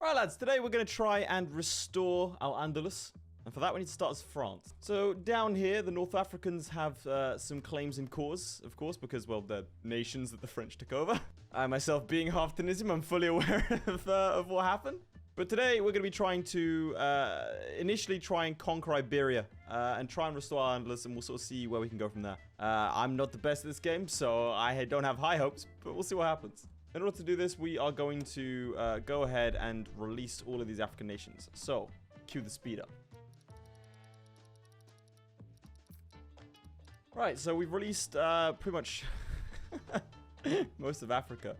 Alright lads, today we're going to try and restore Al-Andalus. And for that we need to start as France. So down here, the North Africans have some claims in cause, of course, because, well, they're nations that the French took over. I myself being half Tunisian, I'm fully aware of what happened. But today we're going to be trying to initially try and conquer Iberia and try and restore Al-Andalus, and we'll sort of see where we can go from there. I'm not the best at this game, so I don't have high hopes, but we'll see what happens. In order to do this, we are going to go ahead and release all of these African nations. So, cue the speed up. Right, so we've released pretty much most of Africa.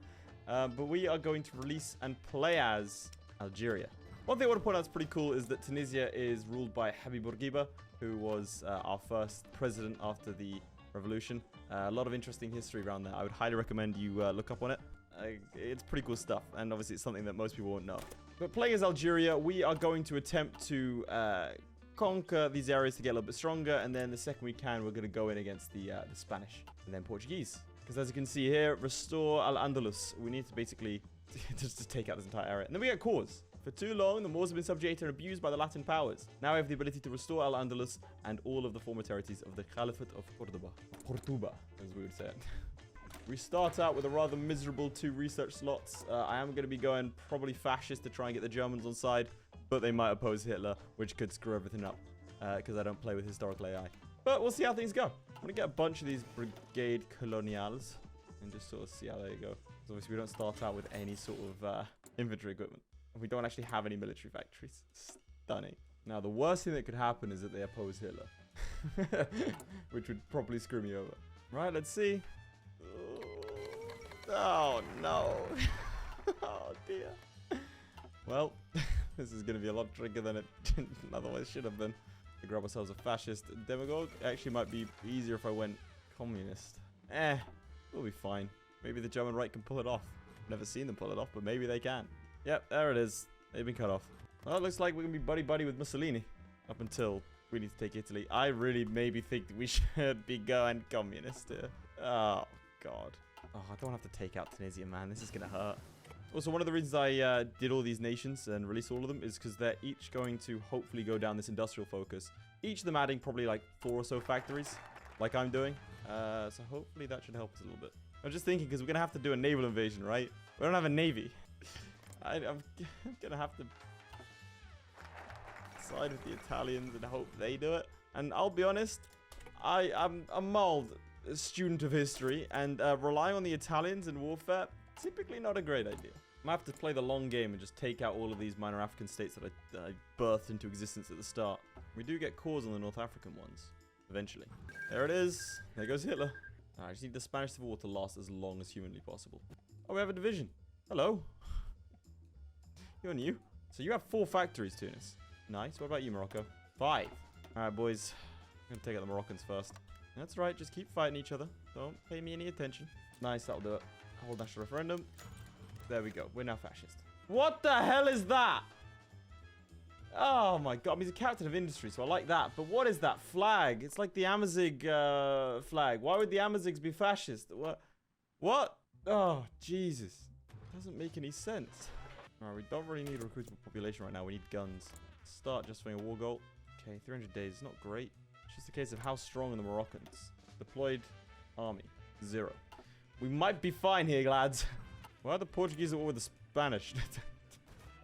But we are going to release and play as Algeria. One thing I want to point out that's pretty cool is that Tunisia is ruled by Habib Bourguiba, who was our first president after the revolution. A lot of interesting history around that. I would highly recommend you look up on it. It's pretty cool stuff, and obviously it's something that most people won't know. But playing as Algeria, we are going to attempt to conquer these areas to get a little bit stronger, and then the second we can, we're going to go in against the Spanish and then Portuguese. Because as you can see here, restore Al-Andalus. We need to basically just to take out this entire area. And then we get cause. For too long, the Moors have been subjugated and abused by the Latin powers. Now we have the ability to restore Al-Andalus and all of the former territories of the Caliphate of Cordoba, as we would say it. We start out with a rather miserable 2 research slots. I am going to be going probably fascist to try and get the Germans on side, but they might oppose Hitler, which could screw everything up, because I don't play with historical AI. But we'll see how things go. I'm going to get a bunch of these Brigade Coloniales and just sort of see how they go. Because obviously we don't start out with any sort of infantry equipment. And we don't actually have any military factories. Stunning. Now, the worst thing that could happen is that they oppose Hitler, which would probably screw me over. Right, let's see. Oh, no. Oh, dear. Well, this is going to be a lot trickier than it otherwise should have been. To grab ourselves a fascist demagogue. Actually, might be easier if I went communist. We'll be fine. Maybe the German right can pull it off. Never seen them pull it off, but maybe they can. Yep, there it is. They've been cut off. Well, it looks like we're going to be buddy-buddy with Mussolini. Up until we need to take Italy. I really maybe think that we should be going communist here. Oh, God. Oh, I don't have to take out Tunisia, man. This is going to hurt. Also, one of the reasons I did all these nations and release all of them is because they're each going to hopefully go down this industrial focus. Each of them adding probably like 4 or so factories, like I'm doing. So hopefully that should help us a little bit. I'm just thinking because we're going to have to do a naval invasion, right? We don't have a navy. I'm going to have to side with the Italians and hope they do it. And I'll be honest, I'm a mild student of history, and relying on the Italians in warfare, typically not a great idea. I might have to play the long game and just take out all of these minor African states that I birthed into existence at the start. We do get cause on the North African ones, eventually. There it is. There goes Hitler. I just need the Spanish Civil War to last as long as humanly possible. Oh, we have a division. Hello. You're new. So you have 4 factories, Tunis. Nice. What about you, Morocco? 5. Alright, boys. I'm gonna take out the Moroccans first. That's right. Just keep fighting each other. Don't pay me any attention. Nice. That'll do it. Hold national referendum. There we go. We're now fascist. What the hell is that? Oh my god. I mean, he's a captain of industry, so I like that. But what is that flag? It's like the Amazigh flag. Why would the Amazighs be fascist? What? Oh, Jesus. Doesn't make any sense. Alright, we don't really need a recruitable population right now. We need guns. Start justifying a war goal. Okay, 300 days. It's not great. It's just a case of how strong are the Moroccans. Deployed army. 0. We might be fine here, lads. Why are the Portuguese at war with the Spanish?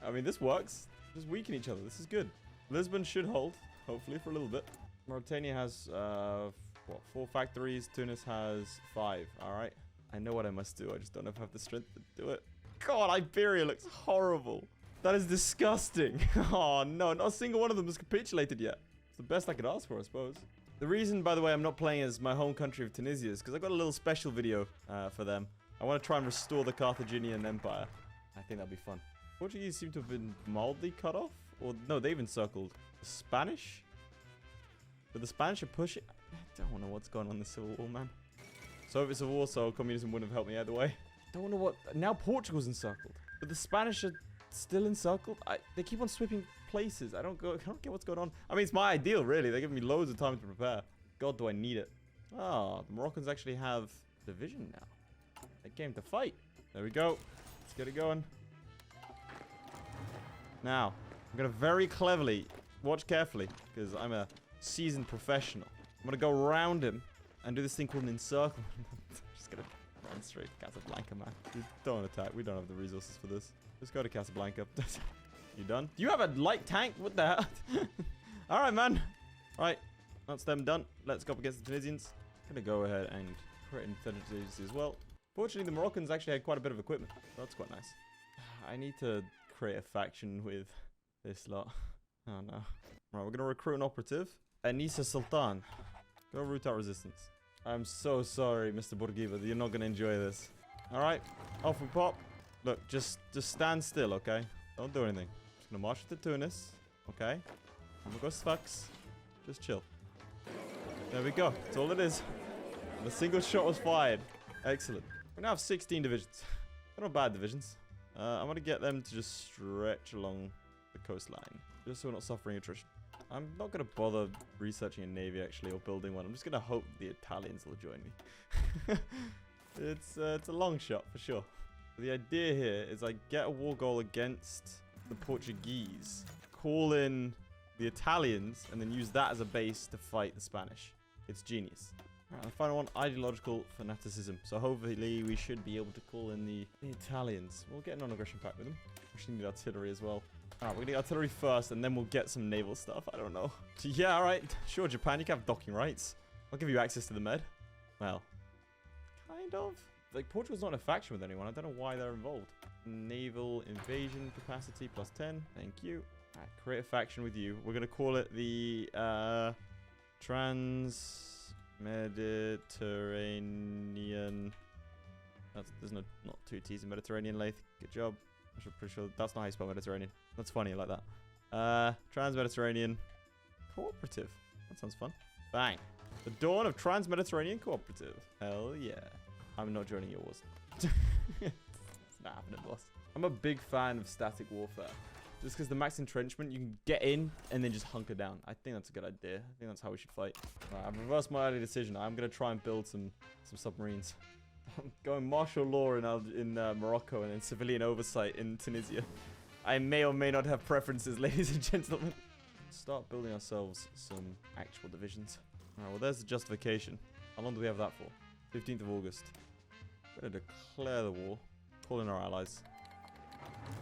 I mean, this works. Just weaken each other. This is good. Lisbon should hold, hopefully, for a little bit. Mauritania has, what, 4 factories. Tunis has 5. All right. I know what I must do. I just don't know if I have the strength to do it. God, Iberia looks horrible. That is disgusting. Oh, no. Not a single one of them has capitulated yet. It's the best I could ask for, I suppose. The reason, by the way, I'm not playing as my home country of Tunisia is because I've got a little special video for them. I want to try and restore the Carthaginian Empire. I think that'll be fun. Portuguese seem to have been mildly cut off. Or, no, they've encircled. The Spanish? But the Spanish are pushing. I don't know what's going on in the Civil War, man. Soviet Civil War, so communism wouldn't have helped me either way. Don't know what. Now Portugal's encircled. But the Spanish are still encircled. They keep on sweeping places. I don't get what's going on. I mean, it's my ideal, really. They're giving me loads of time to prepare. God, do I need it. Oh, the Moroccans actually have division now. They came to fight. There we go. Let's get it going. Now, I'm going to very cleverly, watch carefully, because I'm a seasoned professional. I'm going to go around him and do this thing called an encirclement. Just going to run straight to Casablanca, man. Dude, don't attack. We don't have the resources for this. Just go to Casablanca. You done? Do you have a light tank? What the hell? All right, man. All right. That's them done. Let's go up against the Tunisians. Gonna go ahead and create an intelligence as well. Fortunately, the Moroccans actually had quite a bit of equipment. So that's quite nice. I need to create a faction with this lot. Oh, no. All right, we're gonna recruit an operative. Anissa Sultan. Go root out resistance. I'm so sorry, Mr. Bourguiba. You're not gonna enjoy this. All right. Off we pop. Look, just stand still, okay? Don't do anything. Just gonna march to Tunis, okay? I'm gonna go Sfax. Just chill. There we go. That's all it is. And a single shot was fired. Excellent. We now have 16 divisions. They're not bad divisions. I'm gonna get them to just stretch along the coastline, just so we're not suffering attrition. I'm not gonna bother researching a navy actually or building one. I'm just gonna hope the Italians will join me. It's a long shot for sure. The idea here is I get a war goal against the Portuguese, call in the Italians, and then use that as a base to fight the Spanish. It's genius. Alright, the final one, ideological fanaticism. So hopefully we should be able to call in the Italians. We'll get a non-aggression pact with them. Actually need artillery as well. Alright, we're gonna get artillery first, and then we'll get some naval stuff. I don't know. Yeah, alright. Sure, Japan, you can have docking rights. I'll give you access to the Med. Well, kind of. Like, Portugal's not in a faction with anyone. I don't know why they're involved. Naval invasion capacity plus 10. Thank you. Alright, create a faction with you. We're gonna call it the Trans-Mediterranean. There's not two T's in Mediterranean, Laith. Good job. I'm pretty sure that's not how you spell Mediterranean. That's funny, I like that. Trans-Mediterranean Cooperative. That sounds fun. Bang. The dawn of Trans-Mediterranean Cooperative. Hell yeah. I'm not joining your wars. It's not happening, boss. I'm a big fan of static warfare. Just because the max entrenchment, you can get in and then just hunker down. I think that's a good idea. I think that's how we should fight. Right, I've reversed my early decision. I'm going to try and build some submarines. I'm going martial law in Morocco and then civilian oversight in Tunisia. I may or may not have preferences, ladies and gentlemen. Start building ourselves some actual divisions. Alright, well, there's the justification. How long do we have that for? 15th of August. We're going to declare the war. Call in our allies.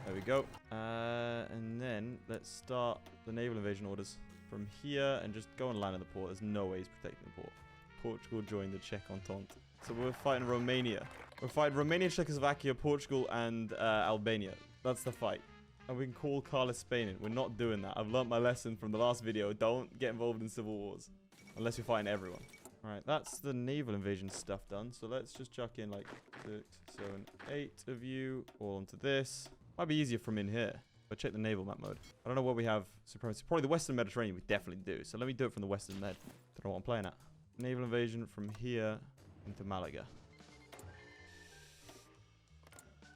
There we go. And then let's start the naval invasion orders from here and just go and land in the port. There's no way he's protecting the port. Portugal joined the Czech Entente. So we're fighting Romania. We're fighting Romania, Czechoslovakia, Portugal, and Albania. That's the fight. And we can call Carlos Spain in. We're not doing that. I've learnt my lesson from the last video. Don't get involved in civil wars. Unless you're fighting everyone. Alright, that's the naval invasion stuff done. So let's just chuck in like 6, 7, 8 of you all onto this. Might be easier from in here. But check the naval map mode. I don't know where we have supremacy. Probably the Western Mediterranean we definitely do. So let me do it from the Western Med. Don't know what I'm playing at. Naval invasion from here into Malaga.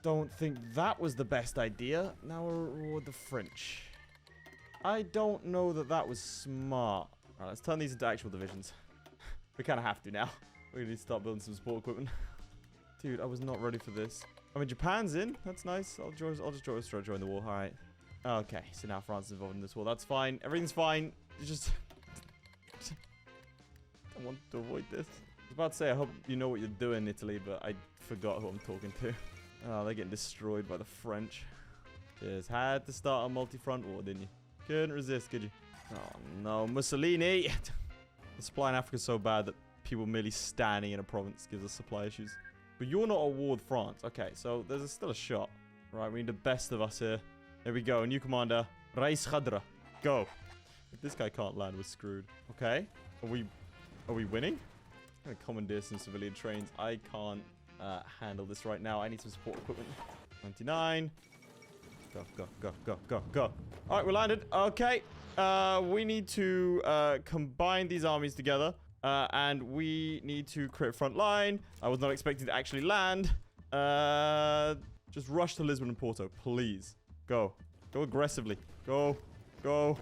Don't think that was the best idea. Now we'll reward the French. I don't know that that was smart. Alright, let's turn these into actual divisions. We kind of have to now. We need to start building some support equipment. Dude, I was not ready for this. I mean, Japan's in. That's nice. I'll just join the war. All right. Okay, so now France is involved in this war. That's fine. Everything's fine. It's just... I want to avoid this. I was about to say, I hope you know what you're doing, Italy, but I forgot who I'm talking to. Oh, they're getting destroyed by the French. Just had to start a multi-front war, didn't you? Couldn't resist, could you? Oh, no. Mussolini! The supply in Africa is so bad that people merely standing in a province gives us supply issues. But you're not at war with France. Okay, so there's still a shot. Right, we need the best of us here. There we go. New commander. Reis Khadra. Go. If this guy can't land, we're screwed. Okay. Are we winning? I'm going to commandeer some civilian trains. I can't handle this right now. I need some support equipment. 99. Go, go, go, go, go, go. All right, we landed. Okay. We need to combine these armies together. And we need to create a front line. I was not expecting to actually land. Just rush to Lisbon and Porto, please. Go. Go aggressively. Go. Go.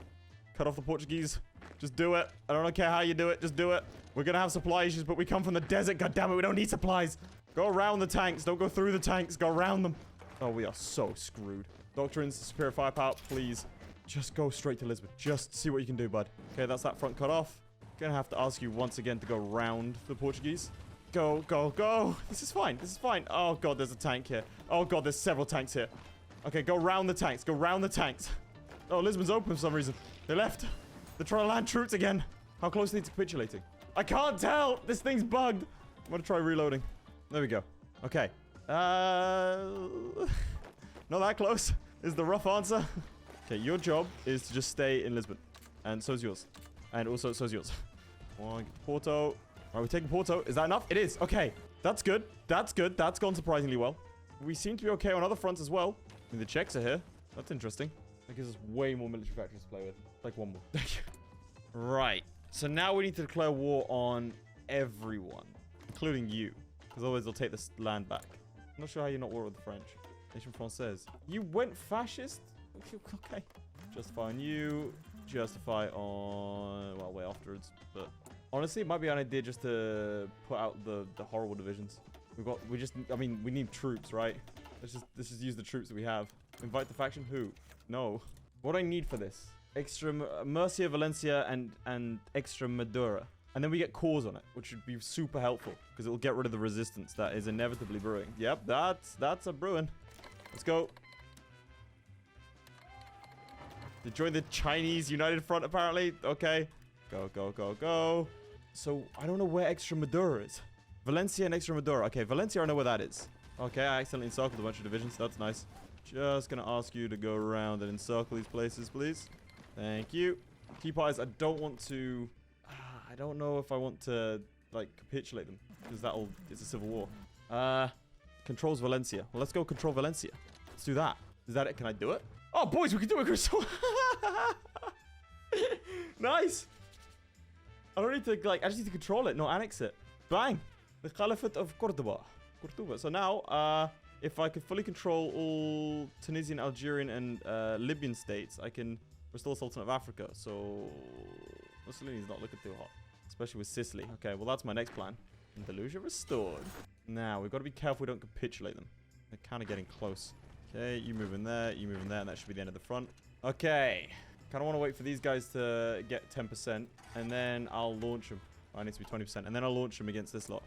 Cut off the Portuguese. Just do it. I don't care how you do it. Just do it. We're going to have supply issues, but we come from the desert. God damn it, we don't need supplies. Go around the tanks. Don't go through the tanks. Go around them. Oh, we are so screwed. Doctrines, superior firepower, please. Just go straight to Lisbon. Just see what you can do, bud. Okay, that's that front cut off. Gonna have to ask you once again to go round the Portuguese. Go, go, go. This is fine. This is fine. Oh, God, there's a tank here. Oh, God, there's several tanks here. Okay, go round the tanks. Go round the tanks. Oh, Lisbon's open for some reason. They left. They're trying to land troops again. How close are they to capitulating? I can't tell. This thing's bugged. I'm gonna try reloading. There we go. Okay. Not that close is the rough answer. Okay, your job is to just stay in Lisbon. And so's yours. And also, so's yours. Porto. Alright, we're taking Porto. Is that enough? It is. Okay. That's good. That's good. That's gone surprisingly well. We seem to be okay on other fronts as well. I mean, the Czechs are here. That's interesting. That gives us way more military factories to play with. Like one more. Right. So now we need to declare war on everyone. Including you. Because otherwise they'll take this land back. I'm not sure how you're not war with the French. Nation Française. You went fascist? Okay. Justify on you. Justify on... Well, way afterwards. But honestly, it might be an idea just to put out the horrible divisions. We need troops, right? Let's just use the troops that we have. Invite the faction? Who? No. What do I need for this? Extra Murcia, Valencia, and extra Madura. And then we get cores on it, which would be super helpful. Because it will get rid of the resistance that is inevitably brewing. Yep, that's a brewing. Let's go. They joined the Chinese United Front, apparently. Okay. Go, go, go, go. So, I don't know where extra Madura is. Valencia and extra Madura. Okay, Valencia, I know where that is. Okay, I accidentally encircled a bunch of divisions. That's nice. Just gonna ask you to go around and encircle these places, please. Thank you. Tea pies, I don't want to... I don't know if I want to, like, capitulate them. Because it's a civil war. Controls Valencia. Well, let's go control Valencia. Let's do that. Is that it? Can I do it? Oh, boys, we can do it, Crystal. Nice. I don't need to, like, I just need to control it, not annex it. Bang. The Caliphate of Cordoba. So now, if I could fully control all Tunisian, Algerian, and Libyan states, I can restore the Sultan of Africa. So Mussolini's not looking too hot, especially with Sicily. Okay, well, that's my next plan. Andalusia restored. Now, we've got to be careful we don't capitulate them. They're kind of getting close. Okay, you move in there, and that should be the end of the front. Okay. Kind of want to wait for these guys to get 10%, and then I'll launch them. Oh, I need to be 20%, and then I'll launch them against this lot.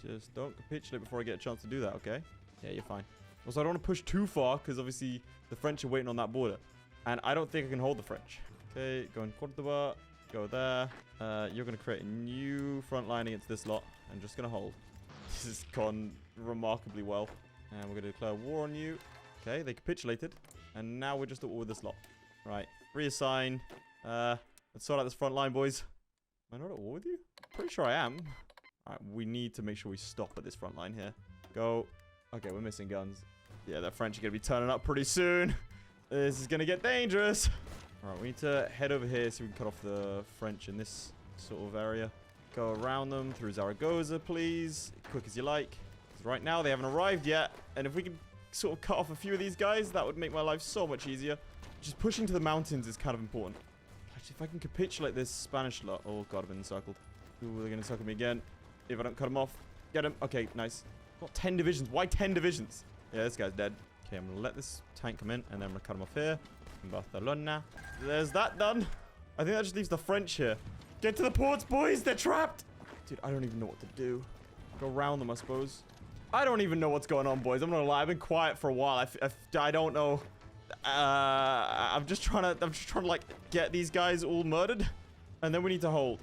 Just don't capitulate before I get a chance to do that, okay? Yeah, you're fine. Also, I don't want to push too far, because obviously the French are waiting on that border. And I don't think I can hold the French. Okay, go in Cordoba. Go there. You're going to create a new front line against this lot. I'm just going to hold. This has gone remarkably well. And we're going to declare war on you. Okay, they capitulated. And now we're just at war with this lot. Right. Reassign. Let's sort out this front line, boys. Am I not at war with you? Pretty sure I am. Alright, we need to make sure we stop at this front line here. Go. Okay, we're missing guns. Yeah, the French are going to be turning up pretty soon. This is going to get dangerous. Alright, we need to head over here so we can cut off the French in this sort of area. Go around them through Zaragoza, please. Quick as you like. 'Cause right now, they haven't arrived yet. And if we can sort of cut off a few of these guys, that would make my life so much easier. Just pushing to the mountains is kind of important. Actually, if I can capitulate this Spanish lot. Oh, God, I've been encircled. Ooh, they're going to encircle me again. If I don't cut them off. Get him. Okay, nice. Got 10 divisions. Why 10 divisions? Yeah, this guy's dead. Okay, I'm going to let this tank come in, and then I'm going to cut him off here. In Barcelona. There's that done. I think that just leaves the French here. Get to the ports, boys. They're trapped. Dude, I don't even know what to do. Go around them, I suppose. I don't even know what's going on, boys. I'm not gonna lie. I've been quiet for a while. I don't know. I'm just trying to, like, get these guys all murdered. And then we need to hold.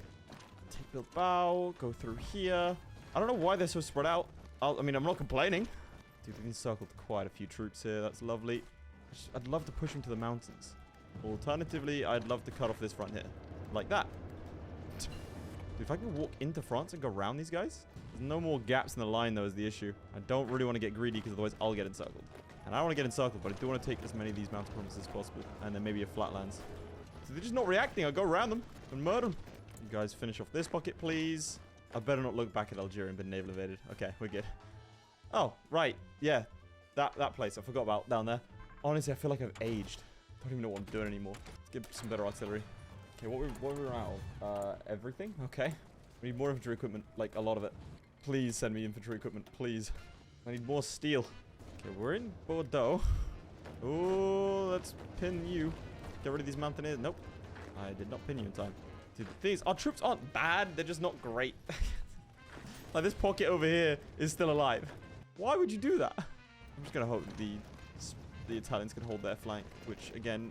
Take Bilbao. Go through here. I don't know why they're so spread out. I mean, I'm not complaining. Dude, they've encircled quite a few troops here. That's lovely. I'd love to push them to the mountains. Alternatively, I'd love to cut off this front here. Like that. Dude, if I can walk into France and go around these guys. There's no more gaps in the line, though, is the issue. I don't really want to get greedy, because otherwise I'll get encircled. And I don't want to get encircled, but I do want to take as many of these mountain provinces as possible. And then maybe a flatlands. So they're just not reacting. I'll go around them and murder them. You guys finish off this pocket, please. I better not look back at Algeria and been naval evaded. Okay, we're good. Oh, right. Yeah. That place. I forgot about down there. Honestly, I feel like I've aged. I don't even know what I'm doing anymore. Let's get some better artillery. Okay, what we're out of? Everything? Okay. We need more infantry equipment. Like, a lot of it. Please send me infantry equipment. Please. I need more steel. Okay, we're in Bordeaux. Oh, let's pin you. Get rid of these mountaineers. Nope. I did not pin you in time. Dude, the thing is, our troops aren't bad. They're just not great. Like, this pocket over here is still alive. Why would you do that? I'm just going to hope the Italians can hold their flank, which, again,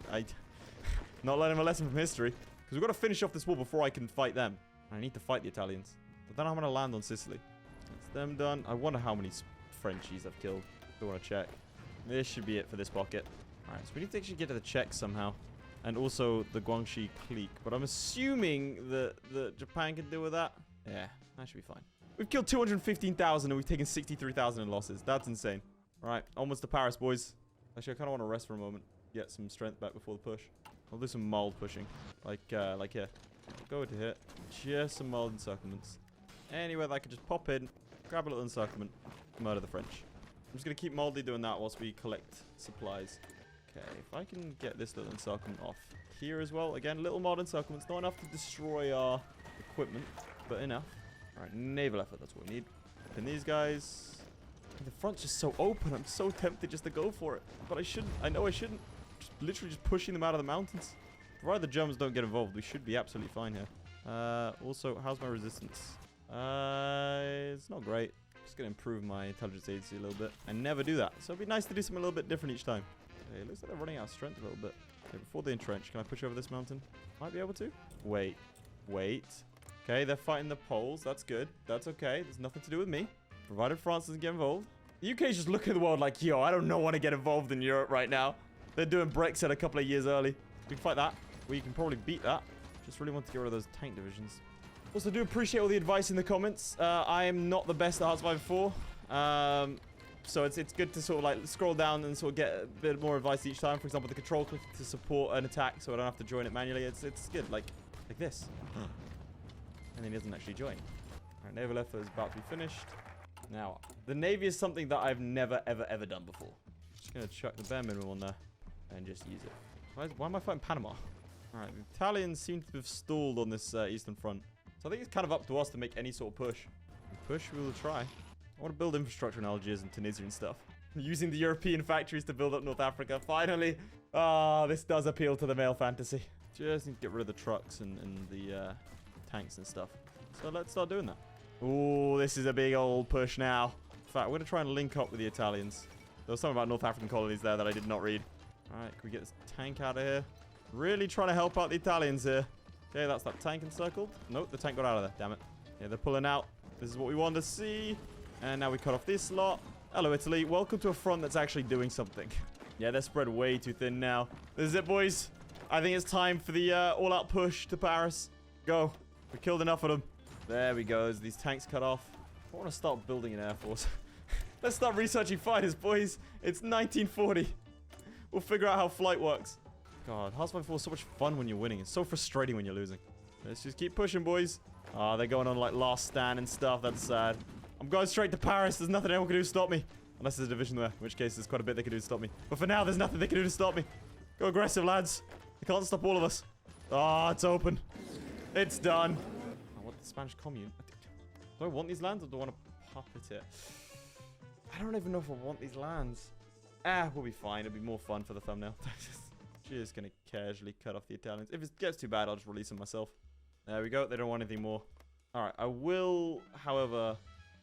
not learning a lesson from history. Because we've got to finish off this war before I can fight them. I need to fight the Italians. But then I'm going to land on Sicily. That's them done. I wonder how many Frenchies I've killed. I want to check. This should be it for this pocket. Alright, so we need to actually get to the Czechs somehow. And also the Guangxi clique. But I'm assuming that Japan can deal with that. Yeah, that should be fine. We've killed 215,000 and we've taken 63,000 in losses. That's insane. Alright, almost to Paris, boys. Actually, I kind of want to rest for a moment. Get some strength back before the push. I'll do some mild pushing. Like here. Go to here. Just some mild encirclements. Anywhere that I could just pop in, grab a little encirclement, murder the French. I'm just going to keep mildly doing that whilst we collect supplies. Okay, if I can get this little encirclement off here as well. Again, little mild encirclements. Not enough to destroy our equipment, but enough. Alright, naval effort. That's what we need. Pin these guys. The front's just so open. I'm so tempted just to go for it. But I shouldn't. I know I shouldn't. Just literally just pushing them out of the mountains. Provided the Germans don't get involved, we should be absolutely fine here. Also, how's my resistance? It's not great. Just gonna improve my intelligence agency a little bit. I never do that, so it'd be nice to do something a little bit different each time. Okay, it looks like they're running out of strength a little bit. Okay, before they entrench, can I push over this mountain? Might be able to. Wait. Okay, they're fighting the Poles. That's good. That's okay. There's nothing to do with me. Provided France doesn't get involved. The UK is just looking at the world like, yo, I don't want to get involved in Europe right now. They're doing Brexit a couple of years early. We can fight that. We can probably beat that. Just really want to get rid of those tank divisions. Also, do appreciate all the advice in the comments. I am not the best at HOI4. So it's good to sort of like scroll down and sort of get a bit more advice each time. For example, the control click to support an attack so I don't have to join it manually. It's good, like this. And then he doesn't actually join. Alright, naval effort is about to be finished. Now, the Navy is something that I've never, ever done before. Just going to chuck the bare minimum on there and just use it. Why am I fighting Panama? Alright, the Italians seem to have stalled on this eastern front. So I think it's kind of up to us to make any sort of push. Push, we will try. I want to build infrastructure in Algiers and Tunisia and stuff. Using the European factories to build up North Africa. Finally! Ah, this does appeal to the male fantasy. Just need to get rid of the trucks and the tanks and stuff. So let's start doing that. Oh, this is a big old push now. In fact, we're going to try and link up with the Italians. There was something about North African colonies there that I did not read. Alright, can we get this tank out of here? Really trying to help out the Italians here. Okay, that's that tank encircled. Nope, the tank got out of there. Damn it. Yeah, they're pulling out. This is what we wanted to see. And now we cut off this lot. Hello, Italy. Welcome to a front that's actually doing something. Yeah, they're spread way too thin now. This is it, boys. I think it's time for the all-out push to Paris. Go. We killed enough of them. There we go. These tanks cut off. I want to start building an air force. Let's start researching fighters, boys. It's 1940. We'll figure out how flight works. God, HOI4 is so much fun when you're winning. It's so frustrating when you're losing. Let's just keep pushing, boys. Ah, they're going on like last stand and stuff. That's sad. I'm going straight to Paris. There's nothing anyone can do to stop me. Unless there's a division there. In which case, there's quite a bit they can do to stop me. But for now, there's nothing they can do to stop me. Go aggressive, lads. They can't stop all of us. Ah, it's open. It's done. I want the Spanish commune. Do I want these lands or do I want to puppet it? I don't even know if I want these lands. Ah, we'll be fine. It'll be more fun for the thumbnail. Just gonna casually cut off the Italians. If it gets too bad, I'll just release them myself. There we go. They don't want anything more. Alright, I will, however,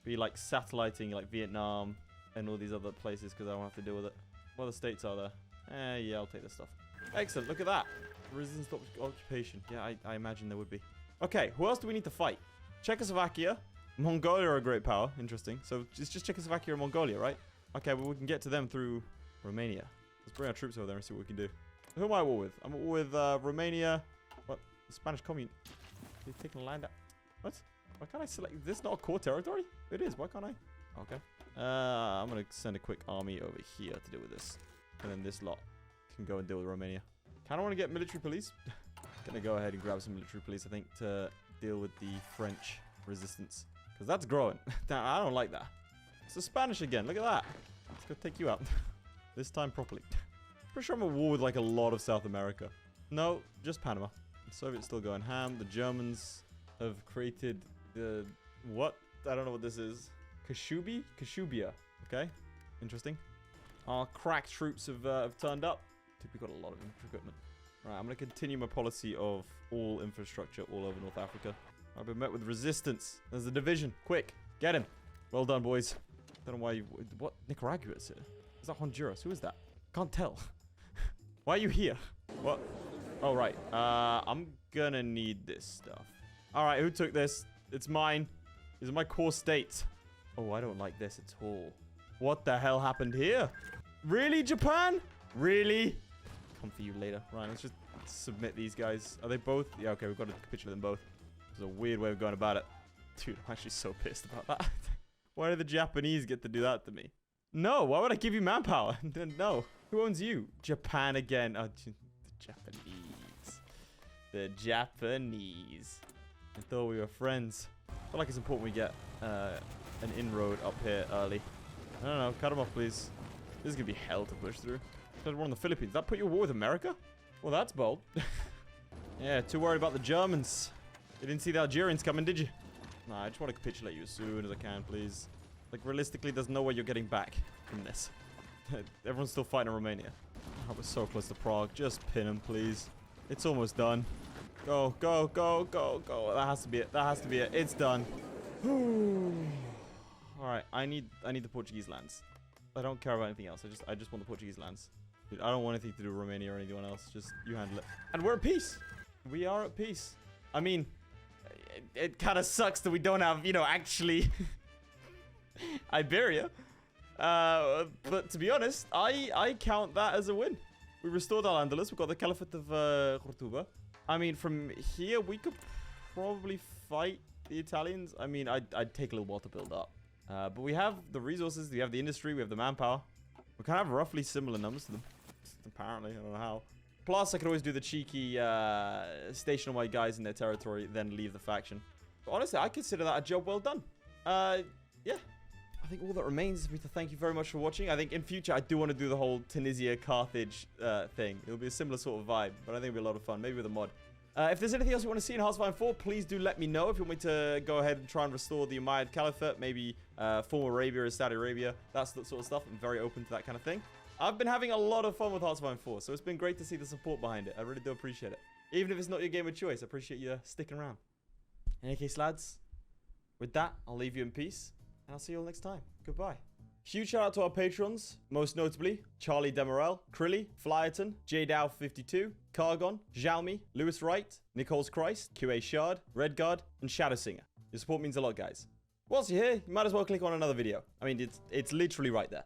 be like satelliting like Vietnam and all these other places because I won't have to deal with it. What other states are there? Yeah, I'll take this stuff. Excellent. Look at that. Resistance to occupation. Yeah, I imagine there would be. Okay, who else do we need to fight? Czechoslovakia. Mongolia are a great power. Interesting. So it's just Czechoslovakia and Mongolia, right? Okay, well, we can get to them through Romania. Let's bring our troops over there and see what we can do. Who am I at war with? I'm at war with Romania. What? The Spanish commune. They've taken land out. What? Why can't I select? Is this not a core territory? It is. Why can't I? Okay. I'm going to send a quick army over here to deal with this. And then this lot can go and deal with Romania. Kind of want to get military police. Gonna go ahead and grab some military police, I think, to deal with the French resistance. Because that's growing. I don't like that. It's the Spanish again. Look at that. Let's go take you out. This time properly. Pretty sure I'm at war with like a lot of South America. No, just Panama. The Soviets still going ham. The Germans have created the... what? I don't know what this is. Kashubia? Okay. Interesting. Our crack troops have turned up. I think we've got a lot of equipment. Right, I'm going to continue my policy of all infrastructure all over North Africa. I've been met with resistance. There's a division. Quick, get him. Well done, boys. Don't know why you... What? Nicaragua is here? Is that Honduras? Who is that? Can't tell. Why are you here? What? Oh, right. I'm gonna need this stuff. All right, who took this? It's mine. These are my core states. Oh, I don't like this at all. What the hell happened here? Really, Japan? Really? Come for you later. Right, let's just submit these guys. Are they both? Yeah, okay, we've got to capitulate them both. It's a weird way of going about it. Dude, I'm actually so pissed about that. Why did the Japanese get to do that to me? No, why would I give you manpower? No. Who owns you? Japan again. Oh, the Japanese. The Japanese. I thought we were friends. I feel like it's important we get an inroad up here early. I don't know. Cut them off, please. This is going to be hell to push through. We're on the Philippines. That put you at war with America? Well, that's bold. Yeah, too worried about the Germans. You didn't see the Algerians coming, did you? Nah, I just want to capitulate you as soon as I can, please. Like, realistically, there's no way you're getting back from this. Everyone's still fighting in Romania. I was so close to Prague. Just pin him, please. It's almost done. Go, go, go, go, go. That has to be it. That has to be it. It's done. Alright, I need the Portuguese lands. I don't care about anything else. I just want the Portuguese lands. Dude, I don't want anything to do with Romania or anyone else. Just you handle it. And we're at peace. We are at peace. I mean, it kind of sucks that we don't have, you know, actually Iberia. But to be honest, I count that as a win. We restored Al-Andalus. We've got the Caliphate of Cordoba. I mean, from here, we could probably fight the Italians. I mean, I'd take a little while to build up. But we have the resources. We have the industry. We have the manpower. We kind of have roughly similar numbers to them. Apparently, I don't know how. Plus, I could always do the cheeky station all my guys in their territory, then leave the faction. But honestly, I consider that a job well done. Yeah. I think all that remains is for me to thank you very much for watching. I think in future, I do want to do the whole Tunisia, Carthage thing. It'll be a similar sort of vibe, but I think it'll be a lot of fun. Maybe with a mod. If there's anything else you want to see in HOI4, please do let me know. If you want me to go ahead and try and restore the Umayyad Caliphate, maybe former Arabia or Saudi Arabia, that's the sort of stuff. I'm very open to that kind of thing. I've been having a lot of fun with HOI4, so it's been great to see the support behind it. I really do appreciate it. Even if it's not your game of choice, I appreciate you sticking around. In any case, lads, with that, I'll leave you in peace, and I'll see you all next time. Goodbye. Huge shout out to our patrons, most notably Charlie Damerell, Crilly, Flyerton, JDow52, Kargon, Sjalmi, Lewis Wright, Nicole's Christ, QA Shard, Redguard, and ShadowSinger. Your support means a lot, guys. Whilst you're here, you might as well click on another video. I mean, it's literally right there.